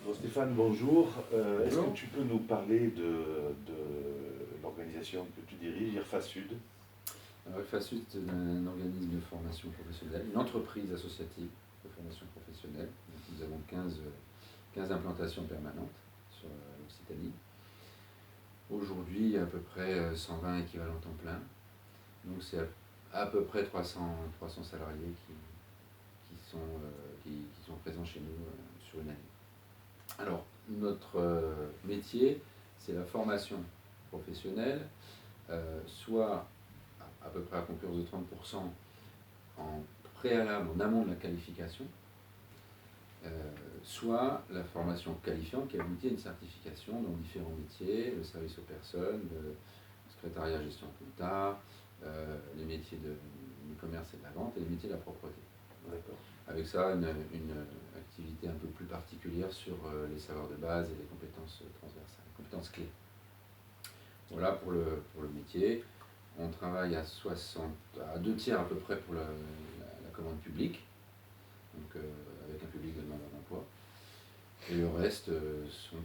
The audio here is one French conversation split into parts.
Bon, Stéphane, bonjour. Est-ce Bonjour. que tu peux nous parler de l'organisation que tu diriges, IRFA Sud? Alors, FASUT est un organisme de formation professionnelle, une entreprise associative de formation professionnelle. Donc, nous avons 15 implantations permanentes sur l'Occitanie. Aujourd'hui, il y a à peu près 120 équivalents temps plein. Donc, c'est à peu près 300 salariés qui sont présents chez nous sur une année. Alors, notre métier, c'est la formation professionnelle, soit à peu près à concurrence de 30% en préalable, en amont de la qualification, soit la formation qualifiante qui aboutit à une certification dans différents métiers, le service aux personnes, le secrétariat gestion compta, les métiers du commerce et de la vente et les métiers de la propreté. D'accord. Avec ça, une activité un peu plus particulière sur les savoirs de base et les compétences transversales, les compétences clés. Voilà pour le métier. On travaille à 2 tiers à peu près pour la commande publique, donc avec un public de demandeurs d'emploi. Et le reste sont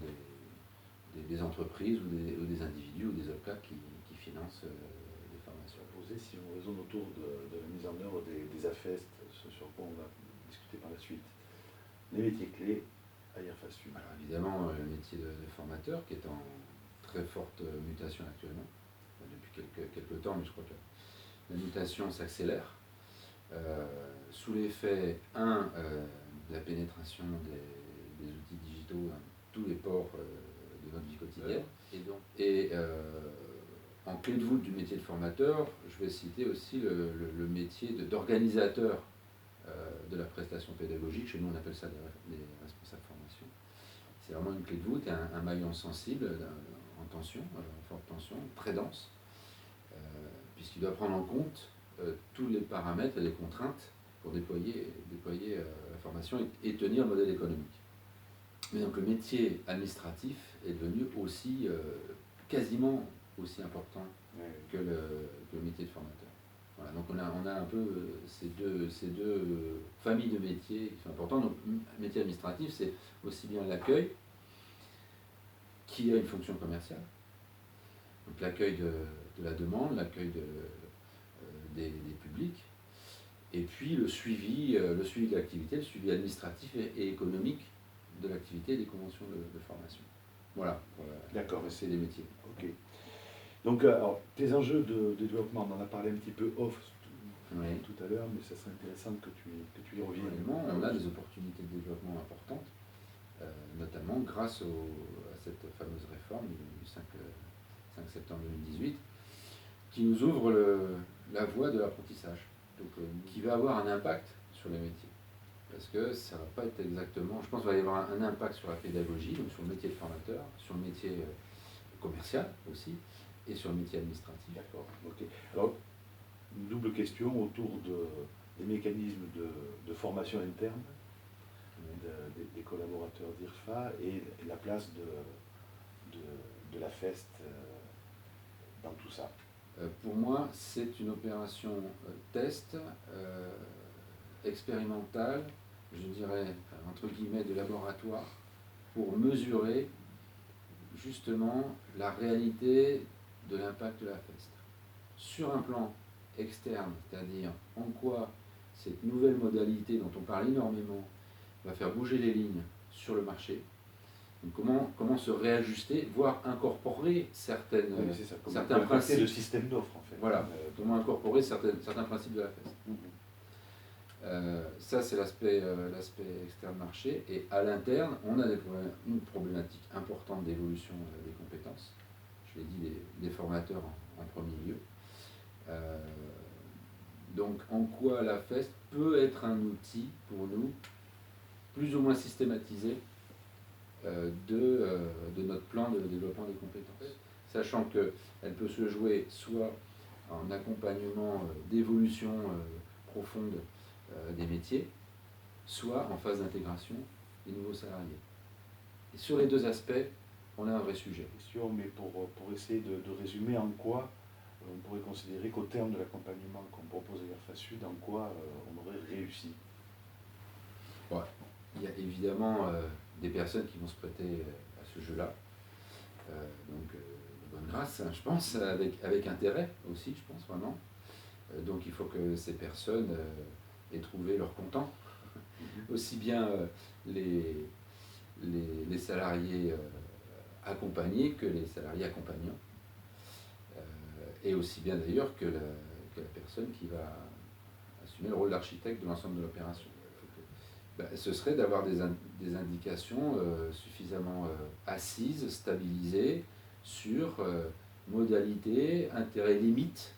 des entreprises ou des individus ou des OCA qui financent des formations. Poser si on raisonne autour de la mise en œuvre des AFEST, ce sur quoi on va discuter par la suite. Les métiers clés à IRFA Sud. Alors évidemment, le métier de formateur qui est en très forte mutation actuellement, depuis quelques temps, mais je crois que la mutation s'accélère. Sous l'effet, de la pénétration des outils digitaux dans tous les pores de notre vie quotidienne. Et en clé de voûte du métier de formateur, je vais citer aussi le métier d'organisateur de la prestation pédagogique. Chez nous, on appelle ça des responsables formation. C'est vraiment une clé de voûte, un maillon sensible, en tension, en forte tension, très dense, puisqu'il doit prendre en compte tous les paramètres et les contraintes pour déployer la formation et tenir le modèle économique. Mais donc le métier administratif est devenu aussi quasiment aussi important que le métier de formateur. Voilà, donc on a un peu ces deux familles de métiers qui sont importants. Donc le métier administratif, c'est aussi bien l'accueil, qui a une fonction commerciale, donc l'accueil de la demande, l'accueil des publics, et puis le suivi de l'activité, le suivi administratif et économique de l'activité et des conventions de formation. Voilà, D'accord. c'est des métiers. Ok. Donc, alors, tes enjeux de développement, on en a parlé un petit peu off tout à l'heure, mais ça serait intéressant que tu y reviennes. Réellement, on a des opportunités de développement importantes, notamment grâce à cette fameuse réforme du 5 septembre 2018, qui nous ouvre la voie de l'apprentissage, donc qui va avoir un impact sur les métiers. Parce que ça ne va pas être exactement, je pense qu'il va y avoir un impact sur la pédagogie, donc sur le métier de formateur, sur le métier commercial aussi, et sur le métier administratif. D'accord. Ok. Alors, une double question autour des mécanismes de formation interne des collaborateurs d'IRFA et la place de la FEST dans tout ça. Pour moi, c'est une opération test, expérimentale, je dirais, entre guillemets, de laboratoire, pour mesurer justement la réalité de l'impact de la FEST. Sur un plan externe, c'est-à-dire en quoi cette nouvelle modalité dont on parle énormément va faire bouger les lignes sur le marché. Donc comment se réajuster, voire incorporer certains principes. Le système d'offres, en fait. Voilà, comment incorporer certains principes de la FEST. Ça, c'est l'aspect externe marché. Et à l'interne, on a une problématique importante d'évolution des compétences. Je l'ai dit, des formateurs en premier lieu. Donc, en quoi la FEST peut être un outil pour nous, plus ou moins systématisé, de notre plan de développement des compétences. Sachant qu'elle peut se jouer soit en accompagnement d'évolution profonde des métiers, soit en phase d'intégration des nouveaux salariés. Et sur les deux aspects, on a un vrai sujet. Mais pour essayer de résumer en quoi on pourrait considérer qu'au terme de l'accompagnement qu'on propose à IRFA Sud, en quoi on aurait réussi. Ouais. Il y a évidemment des personnes qui vont se prêter à ce jeu-là. Donc de bonne grâce, hein, je pense, avec intérêt aussi, je pense vraiment. Donc il faut que ces personnes aient trouvé leur content, aussi bien les salariés accompagnés que les salariés accompagnants, et aussi bien d'ailleurs que la personne qui va assumer le rôle d'architecte de l'ensemble de l'opération. Ce serait d'avoir des indications suffisamment assises, stabilisées sur modalités, intérêts, limites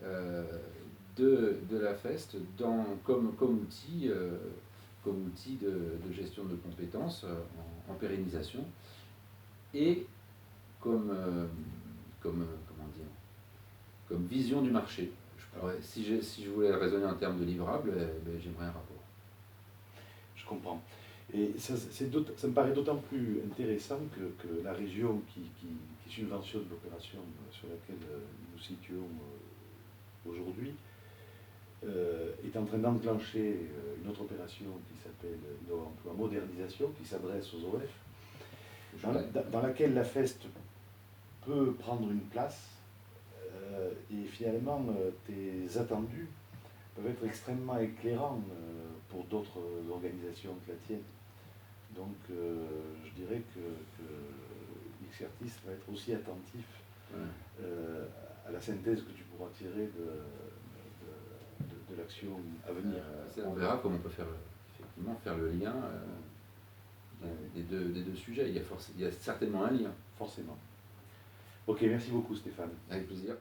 de la FEST comme outil de gestion de compétences en pérennisation et comme vision du marché. Si je voulais raisonner en termes de livrables, j'aimerais un rapport. Je comprends. Et ça me paraît d'autant plus intéressant que la région qui subventionne l'opération sur laquelle nous nous situons aujourd'hui est en train d'enclencher une autre opération qui s'appelle l'emploi modernisation, qui s'adresse aux OF, dans laquelle la FEST peut prendre une place, et finalement tes attendus peuvent être extrêmement éclairants pour d'autres organisations que la tienne. Donc je dirais que Xertis va être aussi attentif à la synthèse que tu pourras tirer de l'action à venir. On verra comment on peut effectivement faire le lien des deux sujets. Il y a certainement un lien. Forcément. Ok, merci beaucoup Stéphane. Avec plaisir.